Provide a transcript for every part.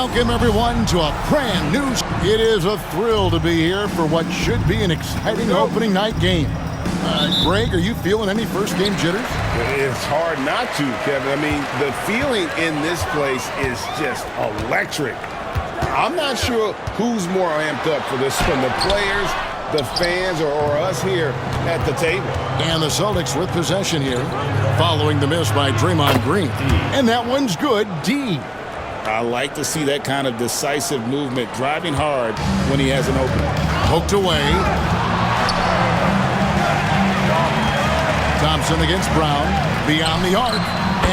Welcome, everyone, to a brand new... It is a thrill to be here for what should be an exciting opening night game. Greg, are you feeling any first-game jitters? It's hard not to, Kevin. I mean, the feeling in this place is just electric. I'm not sure who's more amped up for this one, the players, the fans, or us here at the table. And the Celtics with possession here, following the miss by Draymond Green. And that one's good, D. I like to see that kind of decisive movement, driving hard when he has an opening. Poked away. Thompson against Brown, beyond the arc,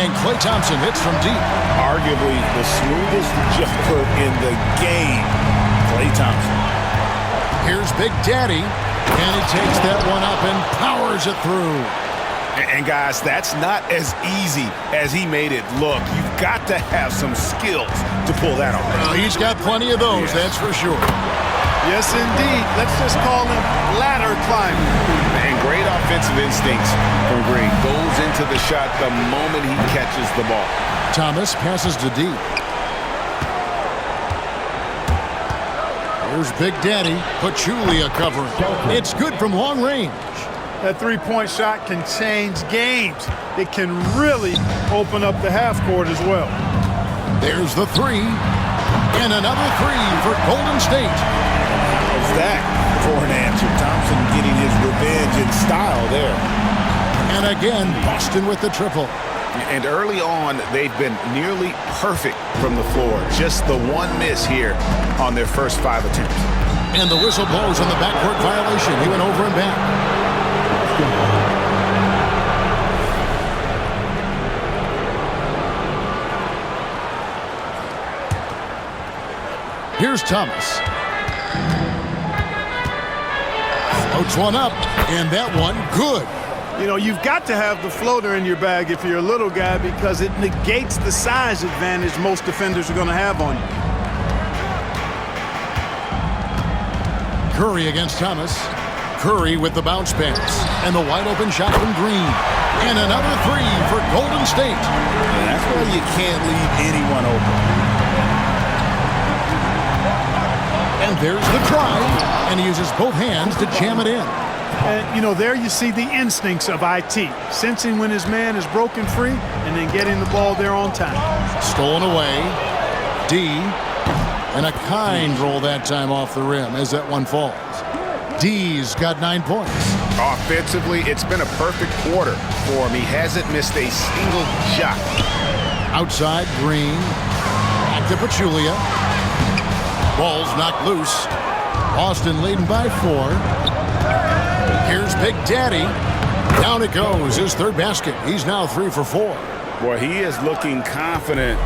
and Klay Thompson hits from deep. Arguably the smoothest jumper in the game, Klay Thompson. Here's Big Daddy, and he takes that one up and powers it through. And guys, that's not as easy as he made it look. You've got to have some skills to pull that off. He's got plenty of those, that's for sure. Yes, indeed. Let's just call him ladder climbing. And great offensive instincts from Green. Goes into the shot the moment he catches the ball. Thomas passes to D. Here's Big Daddy. Pachulia covering. It's good from long range. That three-point shot can change games. It can really open up the half court as well. There's the three. And another three for Golden State. How's that for an answer? Thompson getting his revenge in style there. And again, Boston with the triple. And early on, they've been nearly perfect from the floor. Just the one miss here on their first 5 attempts. And the whistle blows on the backcourt violation. He went over and back. Here's Thomas. Floats one up, and that one good. You know, you've got to have the floater in your bag if you're a little guy because it negates the size advantage most defenders are going to have on you. Curry against Thomas. Curry with the bounce pass. And the wide open shot from Green. And another three for Golden State. And that's why you can't leave anyone open. And there's the try. And he uses both hands to jam it in. And, you know, there you see the instincts of IT. Sensing when his man is broken free and then getting the ball there on time. Stolen away. D. And a kind roll that time off the rim as that one falls. D's got 9 points. Offensively, it's been a perfect quarter for him. He hasn't missed a single shot. Outside, Green. Back to Pachulia. Ball's knocked loose. Boston leading by 4. Here's Big Daddy. Down it goes. His third basket. He's now 3 for 4. Boy, he is looking confident.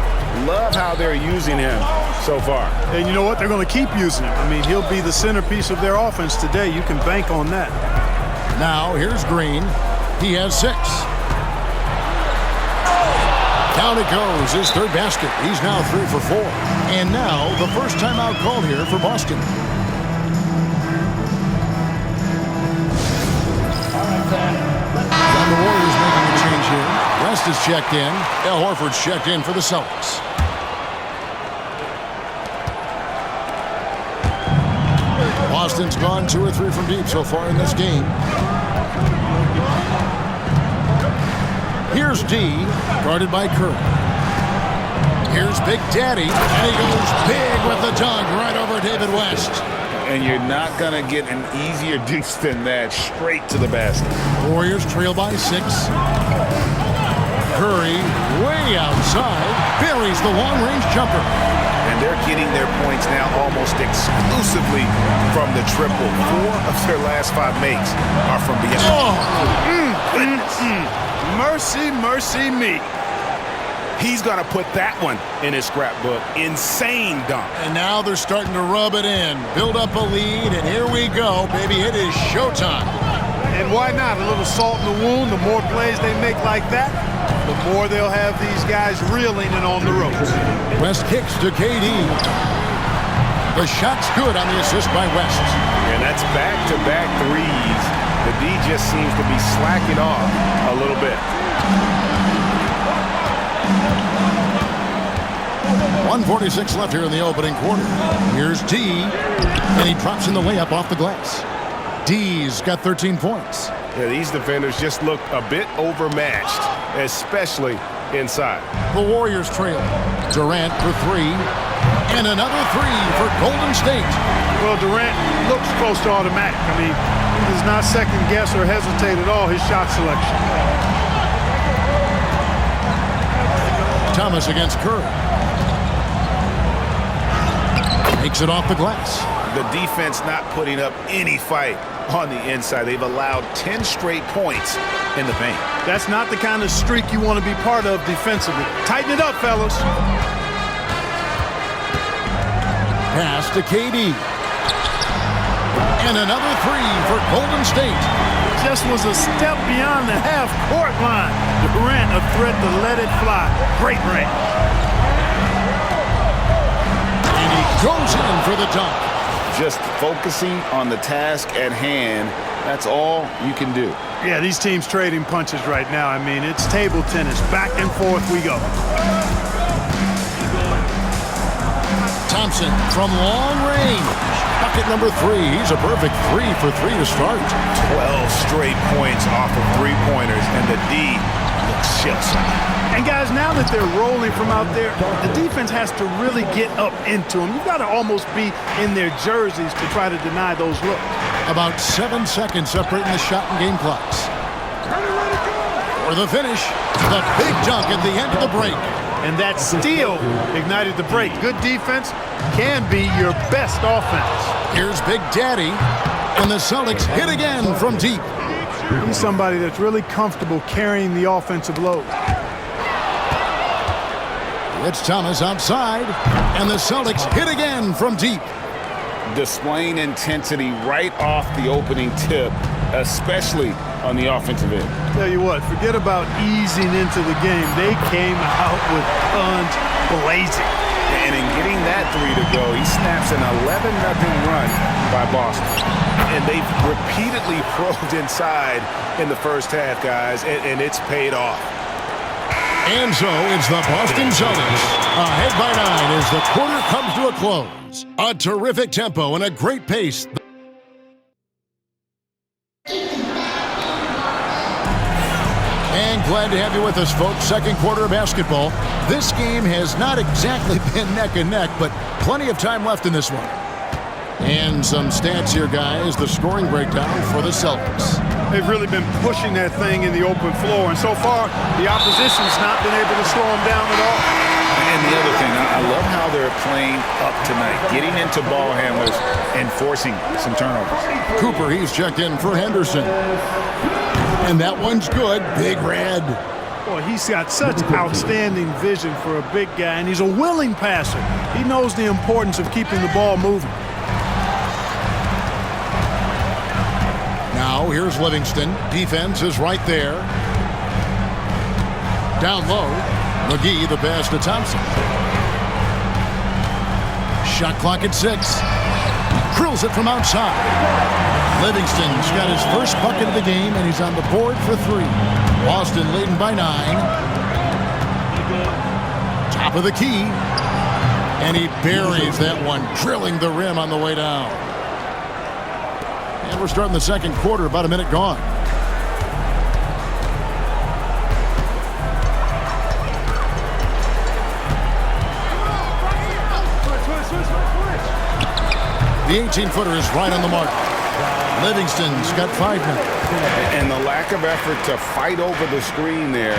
Love how they're using him so far. And you know what? They're going to keep using him. I mean, he'll be the centerpiece of their offense today. You can bank on that. Now, here's Green. He has 6. Down it goes. His third basket. He's now 3 for 4. And now, the first timeout called here for Boston. And the Warriors making a change here. West is checked in. Al Horford's checked in for the Celtics. Boston's gone 2 or 3 from deep so far in this game. Here's D, guarded by Curry. Here's Big Daddy, and he goes big with the dunk right over David West. And you're not going to get an easier deuce than that, straight to the basket. Warriors trail by 6. Curry, way outside, buries the long-range jumper. And they're getting their points now almost exclusively from the triple. 4 of their last 5 makes are from beyond. Oh, goodness. Mercy, mercy me. He's going to put that one in his scrapbook. Insane dunk. And now they're starting to rub it in. Build up a lead, and here we go, baby. It is showtime. And why not? A little salt in the wound. The more plays they make like that, the more they'll have these guys reeling and on the ropes. West kicks to KD. The shot's good on the assist by West. And that's back-to-back threes. The D just seems to be slacking off a little bit. 1:46 left here in the opening quarter. Here's D, and he drops in the layup off the glass. D's got 13 points. Yeah, these defenders just look a bit overmatched, especially inside. The Warriors trail. Durant for three, and another three for Golden State. Well, Durant looks close to automatic. I mean, he does not second guess or hesitate at all his shot selection. Thomas against Curry. Takes it off the glass. The defense not putting up any fight on the inside. They've allowed 10 straight points in the paint. That's not the kind of streak you want to be part of defensively. Tighten it up, fellas. Pass to KD. And another three for Golden State. Just was a step beyond the half-court line. Durant a threat to let it fly. Great rant. And he goes in for the dunk. Just focusing on the task at hand, that's all you can do. Yeah, these teams trading punches right now. I mean, it's table tennis. Back and forth we go. Thompson from long range. Bucket number three. He's a perfect 3 for 3 to start. 12 straight points off of three-pointers, and the D looks shell-shocked. And guys, now that they're rolling from out there, the defense has to really get up into them. You've got to almost be in their jerseys to try to deny those looks. About 7 seconds separating the shot and game clocks. For the finish, the big dunk at the end of the break. And that steal ignited the break. Good defense can be your best offense. Here's Big Daddy, and the Celtics hit again from deep. He's somebody that's really comfortable carrying the offensive load. It's Thomas outside, and the Celtics hit again from deep. Displaying intensity right off the opening tip, especially on the offensive end. Tell you what, forget about easing into the game. They came out with guns blazing. And in getting that three to go, he snaps an 11-0 run by Boston. And they've repeatedly probed inside in the first half, guys, and it's paid off. And so it's the Boston Celtics ahead by 9 as the quarter comes to a close. A terrific tempo and a great pace. And glad to have you with us, folks. Second quarter of basketball. This game has not exactly been neck and neck, but plenty of time left in this one. And some stats here, guys. The scoring breakdown for the Celtics. They've really been pushing that thing in the open floor, and so far, the opposition's not been able to slow them down at all. And the other thing, I love how they're playing up tonight, getting into ball handlers and forcing some turnovers. Cooper, he's checked in for Henderson. And that one's good. Big red. Boy, he's got such outstanding vision for a big guy, and he's a willing passer. He knows the importance of keeping the ball moving. Now, here's Livingston. Defense is right there. Down low. McGee, the pass to Thompson. Shot clock at 6. Drills it from outside. Livingston's got his first bucket of the game, and he's on the board for 3. Boston leading by 9. Top of the key. And he buries that one, drilling the rim on the way down. And we're starting the second quarter, about a minute gone. The 18-footer is right on the mark. Livingston's got 5 now. And the lack of effort to fight over the screen there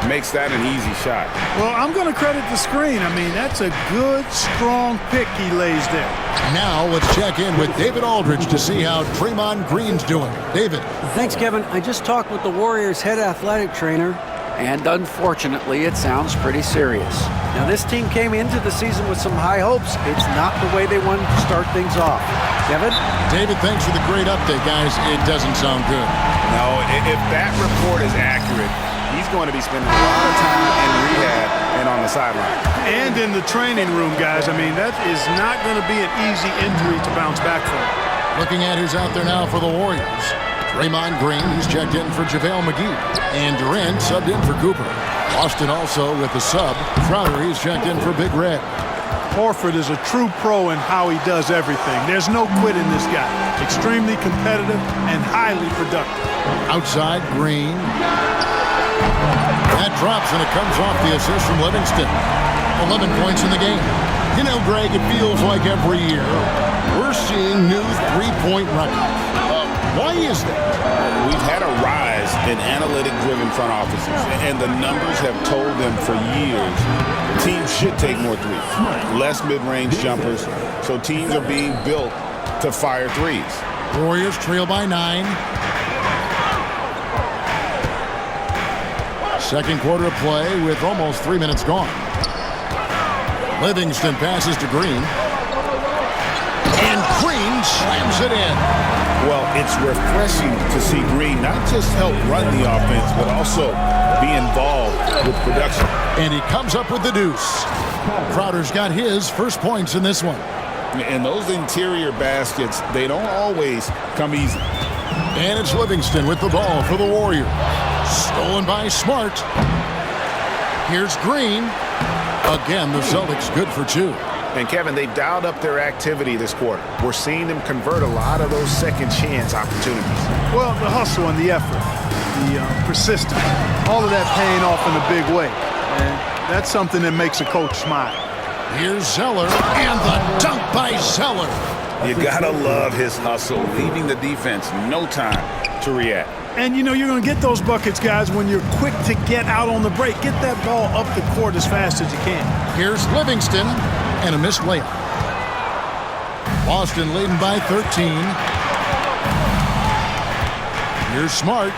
makes that an easy shot. Well, I'm going to credit the screen. I mean, that's a good, strong pick he lays there. Now let's check in with David Aldridge to see how Draymond Green's doing. David. Thanks, Kevin. I just talked with the Warriors' head athletic trainer, and unfortunately, it sounds pretty serious. Now, this team came into the season with some high hopes. It's not the way they wanted to start things off. Kevin? David, thanks for the great update, guys. It doesn't sound good. No, if that report is accurate, he's going to be spending a lot of time in rehab and on the sideline. And in the training room, guys. I mean, that is not going to be an easy injury to bounce back from. Looking at who's out there now for the Warriors. Draymond Green, he's checked in for JaVale McGee. And Durant subbed in for Cooper. Boston also with the sub. Crowder, he's checked in for Big Red. Horford is a true pro in how he does everything. There's no quit in this guy. Extremely competitive and highly productive. Outside, Green. That drops, and it comes off the assist from Livingston. 11 points in the game. You know, Greg, it feels like every year we're seeing new three-point records. Why is that? We've had a rise in analytic-driven front offices, and the numbers have told them for years teams should take more threes, less mid-range jumpers, so teams are being built to fire threes. Warriors trail by 9. Second quarter of play with almost 3 minutes gone. Livingston passes to Green. And Green slams it in. Well, it's refreshing to see Green not just help run the offense, but also be involved with production. And he comes up with the deuce. Crowder's got his first points in this one. And those interior baskets, they don't always come easy. And it's Livingston with the ball for the Warriors. Stolen by Smart. Here's Green. Again, the Celtics good for 2. And, Kevin, they've dialed up their activity this quarter. We're seeing them convert a lot of those second chance opportunities. Well, the hustle and the effort, the persistence, all of that paying off in a big way. And that's something that makes a coach smile. Here's Zeller, and the dunk by Zeller. You gotta love his hustle, leaving the defense no time to react. And, you know, you're going to get those buckets, guys, when you're quick to get out on the break. Get that ball up the court as fast as you can. Here's Livingston, and a missed layup. Boston leading by 13. Here's Smart,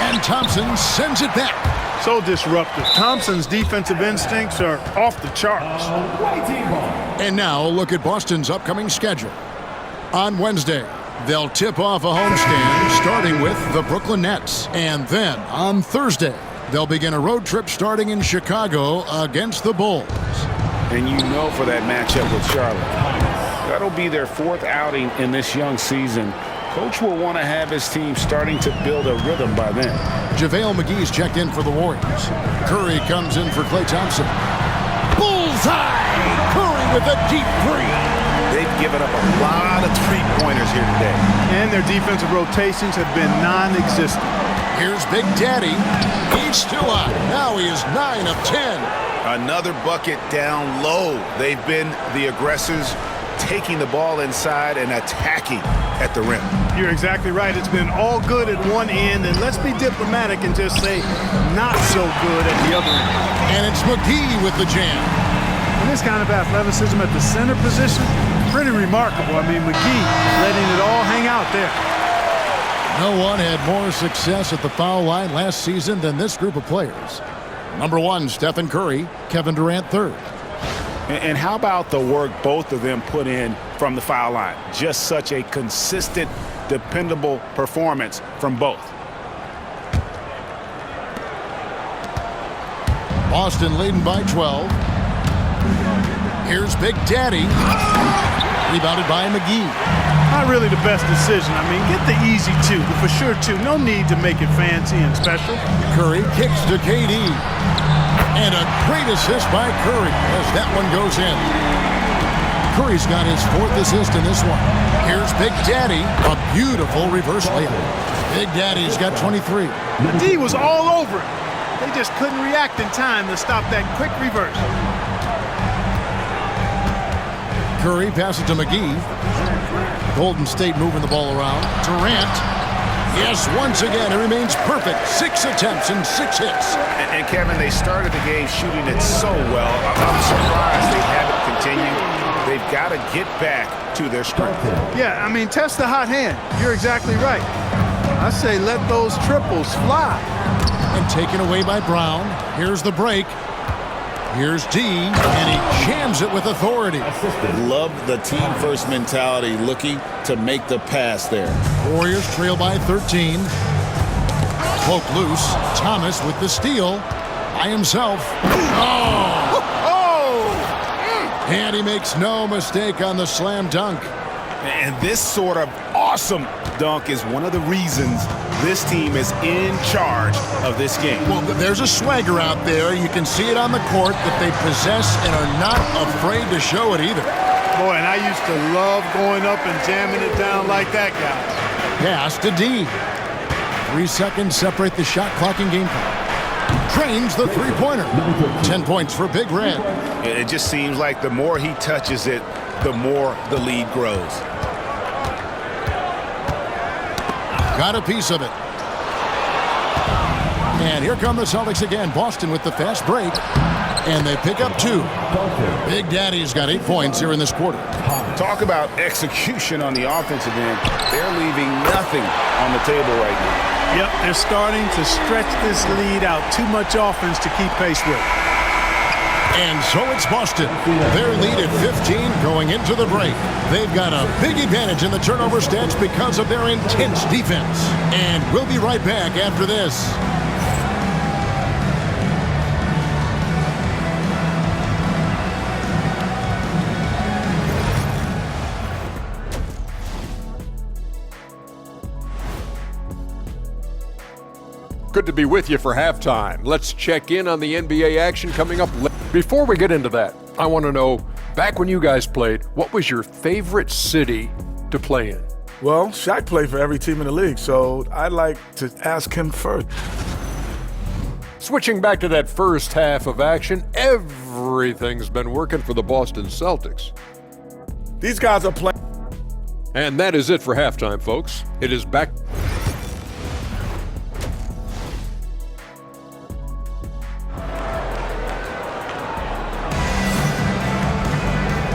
and Thompson sends it back. So disruptive. Thompson's defensive instincts are off the charts. And now look at Boston's upcoming schedule. On Wednesday, they'll tip off a homestand starting with the Brooklyn Nets. And then on Thursday, they'll begin a road trip starting in Chicago against the Bulls. And you know for that matchup with Charlotte, that'll be their 4th outing in this young season. Coach will want to have his team starting to build a rhythm by then. JaVale McGee's checked in for the Warriors. Curry comes in for Klay Thompson. Bullseye! Curry with a deep 3. They've given up a lot of three-pointers here today. And their defensive rotations have been non-existent. Here's Big Daddy. He's still out. Now he is 9 of 10. Another bucket down low. They've been the aggressors, taking the ball inside and attacking at the rim. You're exactly right. It's been all good at one end, and let's be diplomatic and just say not so good at the other end. And it's McGee with the jam. And this kind of athleticism at the center position, pretty remarkable. I mean, McGee letting it all hang out there. No one had more success at the foul line last season than this group of players. Number 1, Stephen Curry, Kevin Durant 3rd. And how about the work both of them put in from the foul line? Just such a consistent, dependable performance from both. Boston leading by 12. Here's Big Daddy. Rebounded by McGee. Not really the best decision. I mean, get the easy 2, but for sure 2. No need to make it fancy and special. Curry kicks to KD. And a great assist by Curry as that one goes in. Curry's got his 4th assist in this one. Here's Big Daddy. A beautiful reverse layup. Big Daddy's got 23. The D was all over it. They just couldn't react in time to stop that quick reverse. Curry passes to McGee. Golden State moving the ball around. Durant. Yes, once again, it remains perfect. 6 attempts and 6 hits. And Kevin, they started the game shooting it so well. I'm surprised they haven't continued. They've got to get back to their strength. Yeah, I mean, test the hot hand. You're exactly right. I say let those triples fly. And taken away by Brown. Here's the break. Here's D, and he jams it with authority. Love the team-first mentality, looking to make the pass there. Warriors trail by 13. Poke loose. Thomas with the steal. By himself. And he makes no mistake on the slam dunk. And this sort of awesome dunk is one of the reasons this team is in charge of this game. Well, there's a swagger out there. You can see it on the court that they possess and are not afraid to show it either. Boy, and I used to love going up and jamming it down like that, guys. Pass to D. 3 seconds separate the shot clock and game clock. Drains the three-pointer. 10 points for Big Red. It just seems like the more he touches it, the more the lead grows. Got a piece of it. And here come the Celtics again. Boston with the fast break. And they pick up 2. Big Daddy's got 8 points here in this quarter. Talk about execution on the offensive end. They're leaving nothing on the table right now. Yep, they're starting to stretch this lead out. Too much offense to keep pace with. And so it's Boston. Their lead at 15 going into the break. They've got a big advantage in the turnover stats because of their intense defense. And we'll be right back after this. Good to be with you for halftime. Let's check in on the NBA action coming up. Before we get into that, I want to know, back when you guys played, what was your favorite city to play in? Well, Shaq played for every team in the league, so I'd like to ask him first. Switching back to that first half of action, everything's been working for the Boston Celtics. These guys are playing. And that is it for halftime, folks. It is back.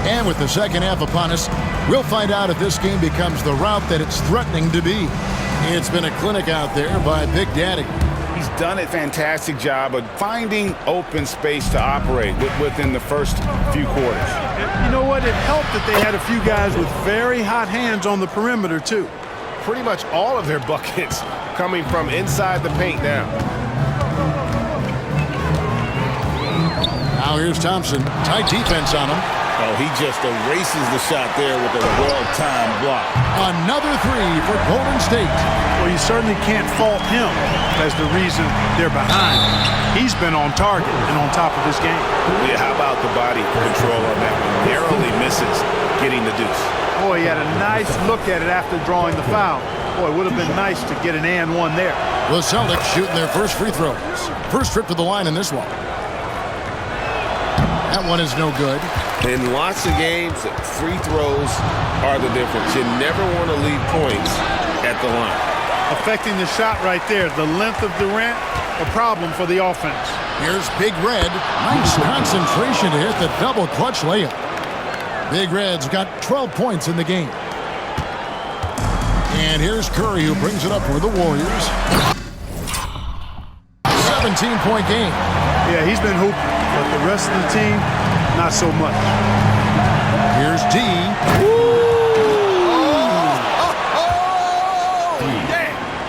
And with the second half upon us, we'll find out if this game becomes the route that it's threatening to be. It's been a clinic out there by Big Daddy. He's done a fantastic job of finding open space to operate within the first few quarters. You know what? It helped that they had a few guys with very hot hands on the perimeter, too. Pretty much all of their buckets coming from inside the paint now. Now here's Thompson. Tight defense on him. Oh, he just erases the shot there with a well-timed block. Another 3 for Golden State. Well, you certainly can't fault him as the reason they're behind. He's been on target and on top of this game. Yeah, how about the body control on that one? Narrowly misses getting the deuce. Boy, he had a nice look at it after drawing the foul. Boy, it would have been nice to get an and one there. The Celtics shooting their first free throws. First trip to the line in this one. That one is no good. In lots of games, free throws are the difference. You never want to leave points at the line. Affecting the shot right there. The length of Durant, a problem for the offense. Here's Big Red. Nice concentration to hit the double clutch layup. Big Red's got 12 points in the game. And here's Curry, who brings it up for the Warriors. 17-point game. Yeah, he's been hooping, but the rest of the team, not so much. Here's D.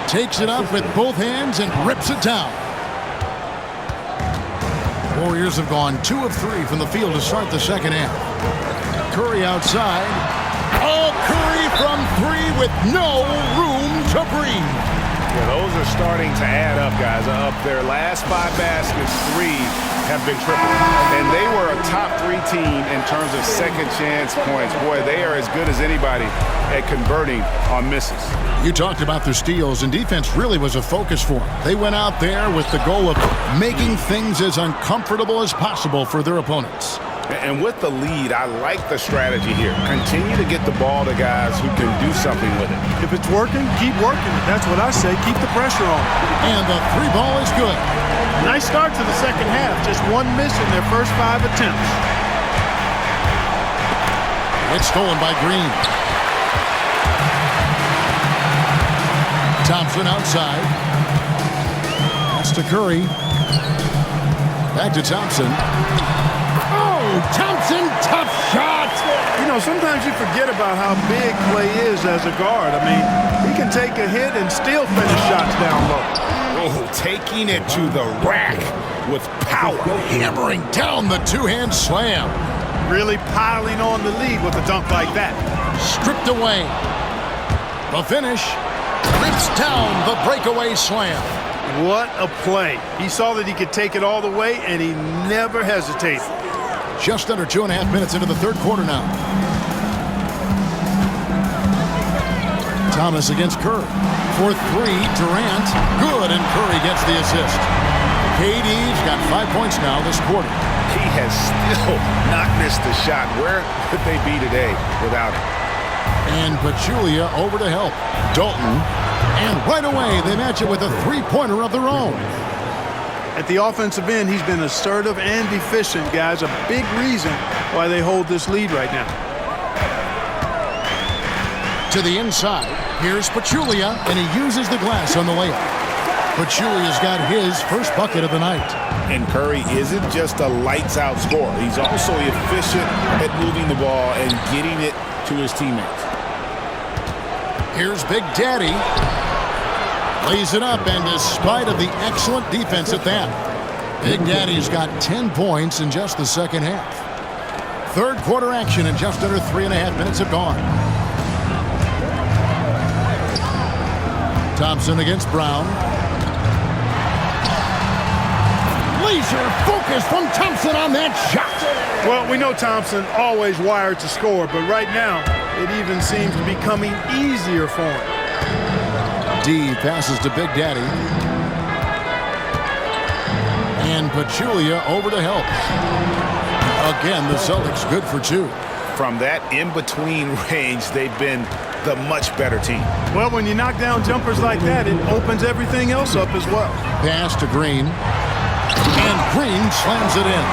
Takes it up with both hands and rips it down. Warriors have gone 2 of 3 from the field to start the second half. Curry outside. Oh, Curry from 3 with no room to breathe. Yeah, those are starting to add up, guys. Up their last 5 baskets, 3 have been triple. And they were a top 3 team in terms of second chance points. Boy, they are as good as anybody at converting on misses. You talked about their steals, and defense really was a focus for them. They went out there with the goal of making things as uncomfortable as possible for their opponents. And with the lead, I like the strategy here. Continue to get the ball to guys who can do something with it. If it's working, keep working it. That's what I say. Keep the pressure on. And the 3 ball is good. Nice start to the second half. Just 1 miss in their first 5 attempts. It's stolen by Green. Thompson outside. That's to Curry. Back to Thompson. Thompson, tough shot. You know, sometimes you forget about how big Clay is as a guard. I mean, he can take a hit and still finish shots down low. Oh, taking it to the rack with power. Hammering down the 2-hand slam. Really piling on the lead with a dunk like that. Stripped away. The finish. Rips down the breakaway slam. What a play. He saw that he could take it all the way, and he never hesitated. Just under 2.5 minutes into the third quarter now. Thomas against Kerr. For three, Durant. Good, and Curry gets the assist. KD's got 5 points now this quarter. He has still not missed a shot. Where could they be today without him? And Pachulia over to help. Dalton. And right away, they match it with a three-pointer of their own. At the offensive end, he's been assertive and efficient, guys. A big reason why they hold this lead right now. To the inside. Here's Pachulia, and he uses the glass on the layup. Pachulia's got his first bucket of the night. And Curry isn't just a lights-out scorer. He's also efficient at moving the ball and getting it to his teammates. Here's Big Daddy. Lays it up, and despite of the excellent defense at that, Big Daddy's got 10 points in just the second half. Third quarter action, and just under 3.5 minutes have gone. Thompson against Brown. Laser focus from Thompson on that shot. Well, we know Thompson always wired to score, but right now it even seems to be coming easier for him. D passes to Big Daddy. And Pachulia over to help. Again, the Celtics good for two. From that in-between range, they've been the much better team. Well, when you knock down jumpers like that, it opens everything else up as well. Pass to Green. And Green slams it in.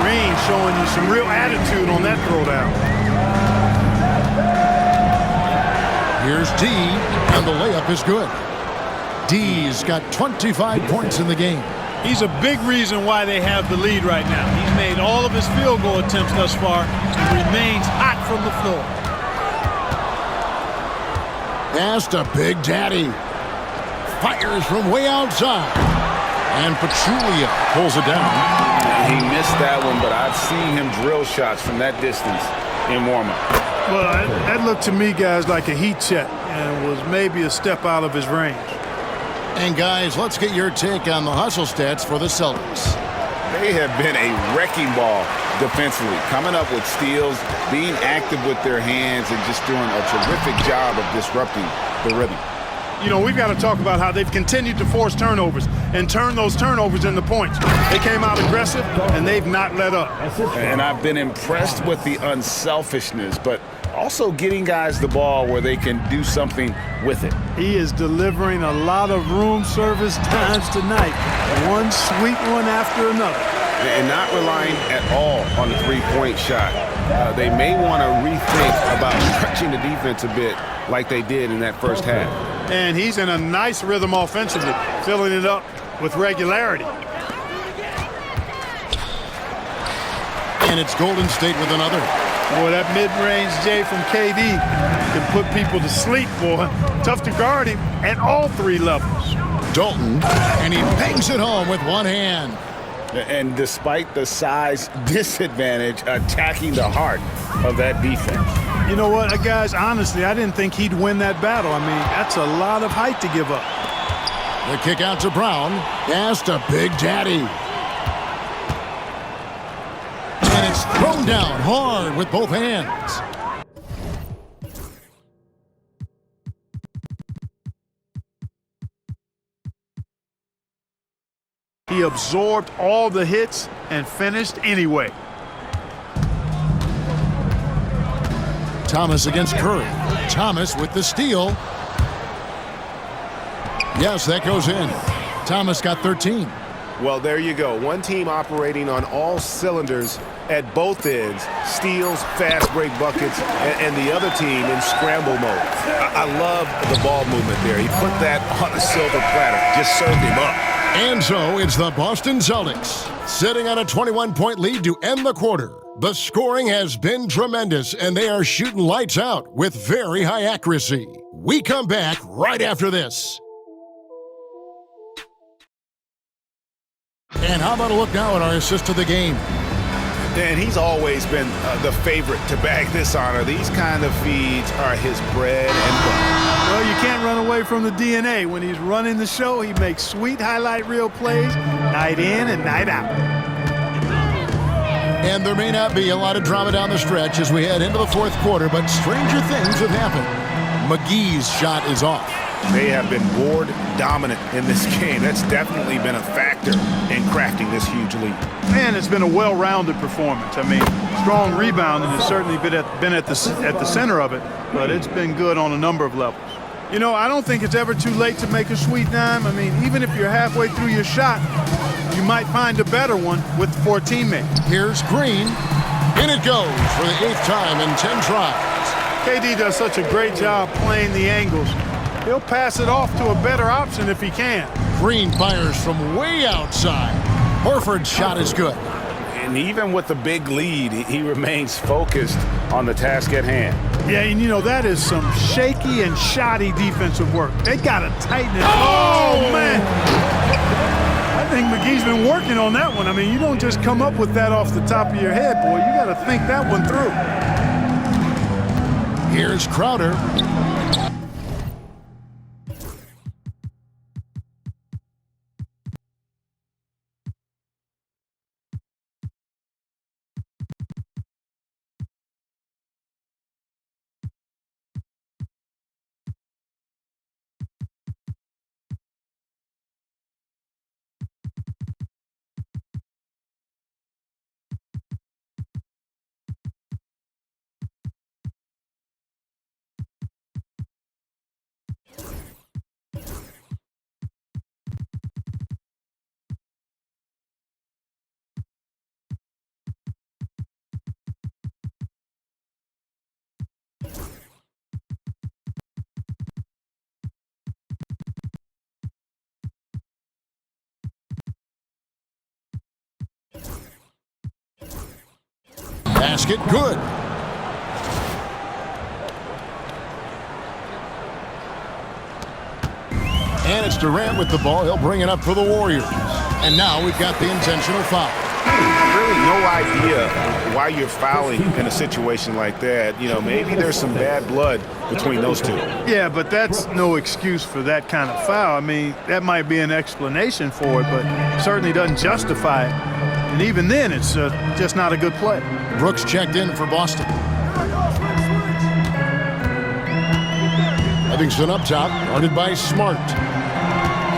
Green showing you some real attitude on that throwdown. Here's D, and the layup is good. D's got 25 points in the game. He's a big reason why they have the lead right now. He's made all of his field goal attempts thus far and remains hot from the floor. Pass to Big Daddy. Fires from way outside. And Pachulia pulls it down. He missed that one, but I've seen him drill shots from that distance in warm-up. Well, that looked to me, guys, like a heat check and was maybe a step out of his range. And, guys, let's get your take on the hustle stats for the Celtics. They have been a wrecking ball defensively, coming up with steals, being active with their hands, and just doing a terrific job of disrupting the rhythm. You know, we've got to talk about how they've continued to force turnovers and turn those turnovers into points. They came out aggressive, and they've not let up. And I've been impressed with the unselfishness, but also getting guys the ball where they can do something with it. He is delivering a lot of room service times tonight. One sweet one after another. And not relying at all on the three-point shot. They may want to rethink about stretching the defense a bit like they did in that first half. And he's in a nice rhythm offensively, filling it up with regularity. And it's Golden State with another. Boy, that mid-range J from KD can put people to sleep, boy. Tough to guard him at all three levels. Dalton, and he bangs it home with one hand. And despite the size disadvantage, attacking the heart of that defense. You know what, guys, honestly, I didn't think he'd win that battle. I mean, that's a lot of height to give up. The kick out to Brown. Pass to Big Daddy. And it's thrown down hard with both hands. He absorbed all the hits and finished anyway. Thomas against Curry. Thomas with the steal. Yes, that goes in. Thomas got 13. Well, there you go. One team operating on all cylinders at both ends. Steals, fast break buckets, and the other team in scramble mode. I love the ball movement there. He put that on a silver platter. Just served him up. And so it's the Boston Celtics sitting on a 21-point lead to end the quarter. The scoring has been tremendous, and they are shooting lights out with very high accuracy. We come back right after this. And how about a look now at our assist of the game? And he's always been the favorite to bag this honor. These kind of feeds are his bread and butter. Well, you can't run away from the DNA. When he's running the show, he makes sweet highlight reel plays night in and night out. And there may not be a lot of drama down the stretch as we head into the fourth quarter, but stranger things have happened. McGee's shot is off. They have been board dominant in this game. That's definitely been a factor in crafting this huge lead. Man, it's been a well-rounded performance. I mean, strong rebounding has certainly been at the center of it, but it's been good on a number of levels. You know, I don't think it's ever too late to make a sweet dime. I mean, even if you're halfway through your shot, you might find a better one for a teammate. Here's Green. In it goes for the 8th time in 10 tries. KD does such a great job playing the angles. He'll pass it off to a better option if he can. Green fires from way outside. Horford's shot is good. And even with the big lead, he remains focused on the task at hand. Yeah, and you know, that is some shaky and shoddy defensive work. They got to tighten it. Oh, man. I think McGee's been working on that one. I mean, you don't just come up with that off the top of your head, boy. You got to think that one through. Here's Crowder. Basket good. And it's Durant with the ball. He'll bring it up for the Warriors. And now we've got the intentional foul. Really no idea why you're fouling in a situation like that. You know, maybe there's some bad blood between those two. Yeah, but that's no excuse for that kind of foul. I mean, that might be an explanation for it, but certainly doesn't justify it. And even then, it's just not a good play. Brooks checked in for Boston. Livingston up top, guarded by Smart.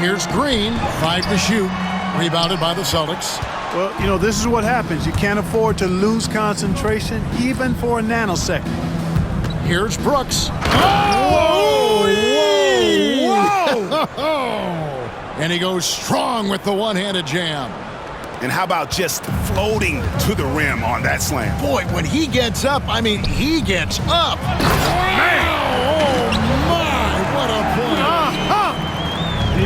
Here's Green, 5 to shoot. Rebounded by the Celtics. Well, you know, this is what happens. You can't afford to lose concentration even for a nanosecond. Here's Brooks. Whoa! And he goes strong with the one-handed jam. And how about just floating to the rim on that slam? Boy, when he gets up, I mean, he gets up. Man! Oh, my, what a play.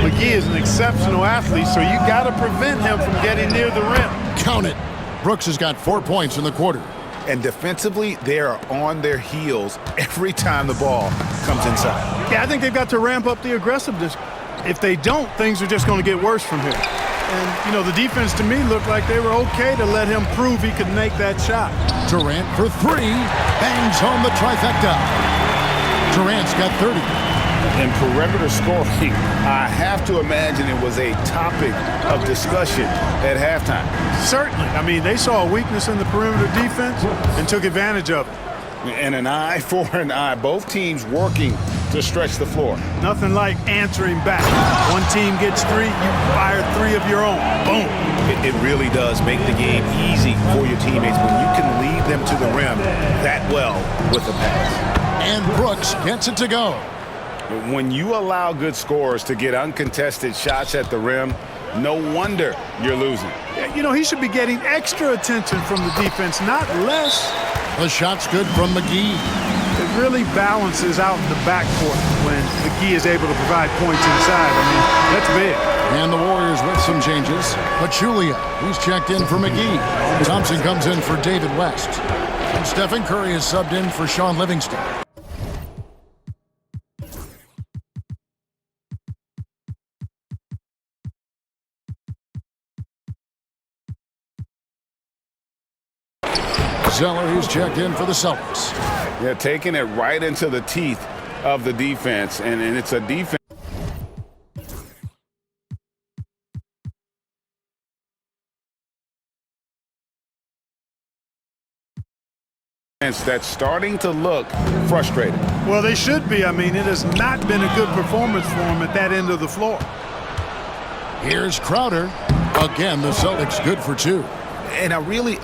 McGee is an exceptional athlete, so you got to prevent him from getting near the rim. Count it. Brooks has got 4 points in the quarter. And defensively, they are on their heels every time the ball comes inside. Yeah, I think they've got to ramp up the aggressiveness. If they don't, things are just going to get worse from here. And, you know, the defense to me looked like they were okay to let him prove he could make that shot. Durant for 3. Bangs home the trifecta. Durant's got 30. And perimeter scoring, I have to imagine it was a topic of discussion at halftime. Certainly. I mean, they saw a weakness in the perimeter defense and took advantage of it. And an eye for an eye. Both teams working to stretch the floor. Nothing like answering back. One team gets 3, you fire 3 of your own. Boom. It really does make the game easy for your teammates when you can lead them to the rim that well with a pass. And Brooks gets it to go. When you allow good scorers to get uncontested shots at the rim, no wonder you're losing. You know, he should be getting extra attention from the defense, not less. The shot's good from McGee. It really balances out in the backcourt when McGee is able to provide points inside. I mean, that's big. And the Warriors with some changes. Pachulia, he's checked in for McGee. Thompson comes in for David West. And Stephen Curry is subbed in for Sean Livingston. Zeller, he's checked in for the Celtics. Yeah, taking it right into the teeth of the defense, and it's a defense that's starting to look frustrated. Well, they should be. I mean, it has not been a good performance for them at that end of the floor. Here's Crowder. Again, the Celtics good for 2. And I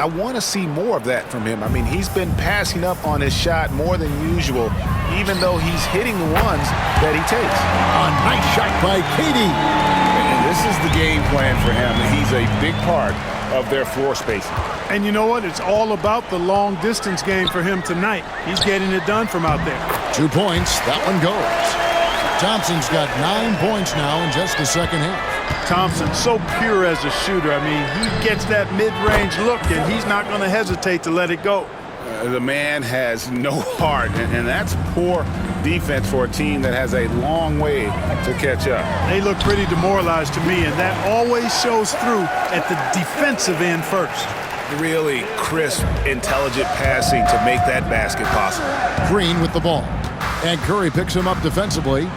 want to see more of that from him. I mean, he's been passing up on his shot more than usual, even though he's hitting the ones that he takes. A nice shot by Katie. And this is the game plan for him. He's a big part of their floor spacing. And you know what? It's all about the long distance game for him tonight. He's getting it done from out there. 2 points. That one goes. Thompson's got 9 points now in just the second half. Thompson, so pure as a shooter. I mean, he gets that mid-range look, and he's not going to hesitate to let it go. The man has no heart, and that's poor defense for a team that has a long way to catch up. They look pretty demoralized to me, and that always shows through at the defensive end first. Really crisp, intelligent passing to make that basket possible. Green with the ball. And Curry picks him up defensively.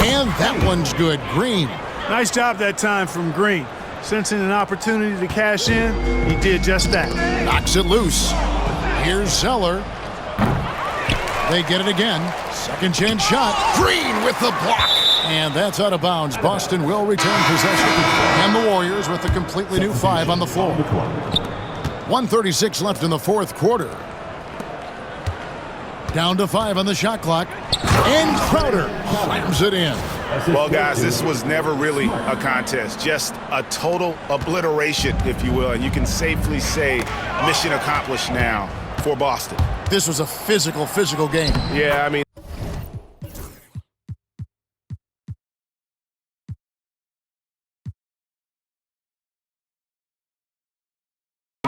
And that one's good. Green. Nice job that time from Green. Sensing an opportunity to cash in, he did just that. Knocks it loose. Here's Zeller. They get it again. Second chance shot. Green with the block. And that's out of bounds. Boston will return possession. And the Warriors with a completely new 5 on the floor. 1:36 left in the fourth quarter. Down to 5 on the shot clock. And Crowder slams it in. Well, guys, this was never really a contest, just a total obliteration, if you will. And you can safely say mission accomplished now for Boston. This was a physical game. Yeah, I mean,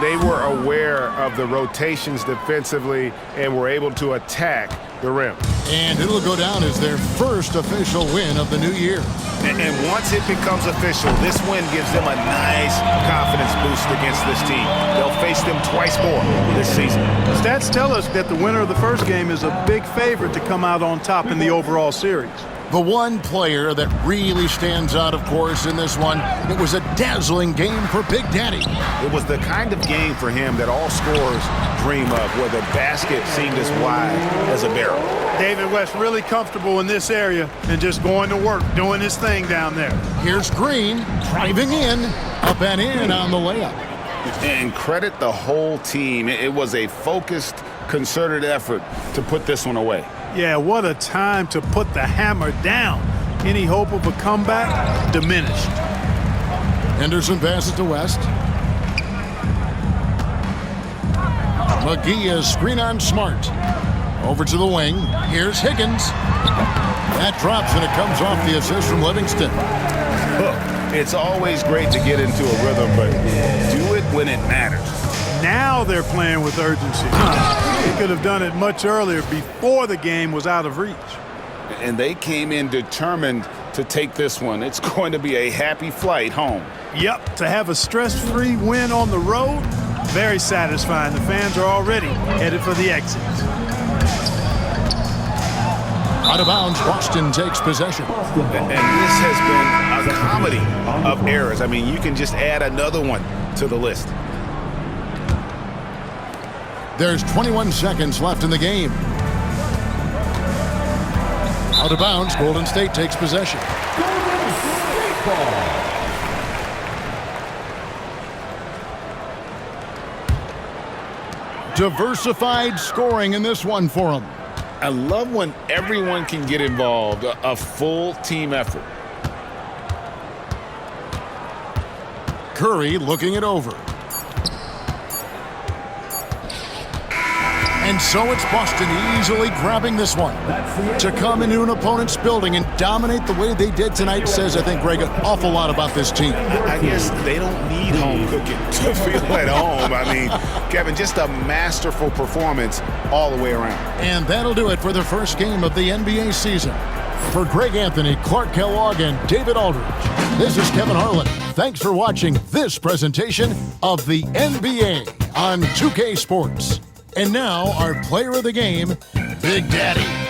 they were aware of the rotations defensively and were able to attack the rim. And it'll go down as their first official win of the new year. And once it becomes official, this win gives them a nice confidence boost against this team. They'll face them twice more this season. Stats tell us that the winner of the first game is a big favorite to come out on top in the overall series. The one player that really stands out, of course, in this one, it was a dazzling game for Big Daddy. It was the kind of game for him that all scorers dream of, where the basket seemed as wide as a barrel. David West really comfortable in this area and just going to work, doing his thing down there. Here's Green driving in, up and in on the layup. And credit the whole team. It was a focused, concerted effort to put this one away. Yeah, what a time to put the hammer down. Any hope of a comeback? Diminished. Henderson passes to West. McGee is screen on Smart. Over to the wing. Here's Higgins. That drops and it comes off the assist from Livingston. Look, it's always great to get into a rhythm, but do it when it matters. Now they're playing with urgency. They could have done it much earlier, before the game was out of reach. And they came in determined to take this one. It's going to be a happy flight home. Yep, to have a stress-free win on the road, very satisfying. The fans are already headed for the exit. Out of bounds, Boston takes possession. And this has been a comedy of errors. I mean, you can just add another one to the list. There's 21 seconds left in the game. Out of bounds, Golden State takes possession. Diversified scoring in this one for them. I love when everyone can get involved, a full team effort. Curry looking it over. And so it's Boston easily grabbing this one. To come into an opponent's building and dominate the way they did tonight says, I think, Greg, an awful lot about this team. I guess they don't need home cooking to feel at home. I mean, Kevin, just a masterful performance all the way around. And that'll do it for the first game of the NBA season. For Greg Anthony, Clark Kellogg, and David Aldridge, this is Kevin Harlan. Thanks for watching this presentation of the NBA on 2K Sports. And now, our player of the game, Big Daddy.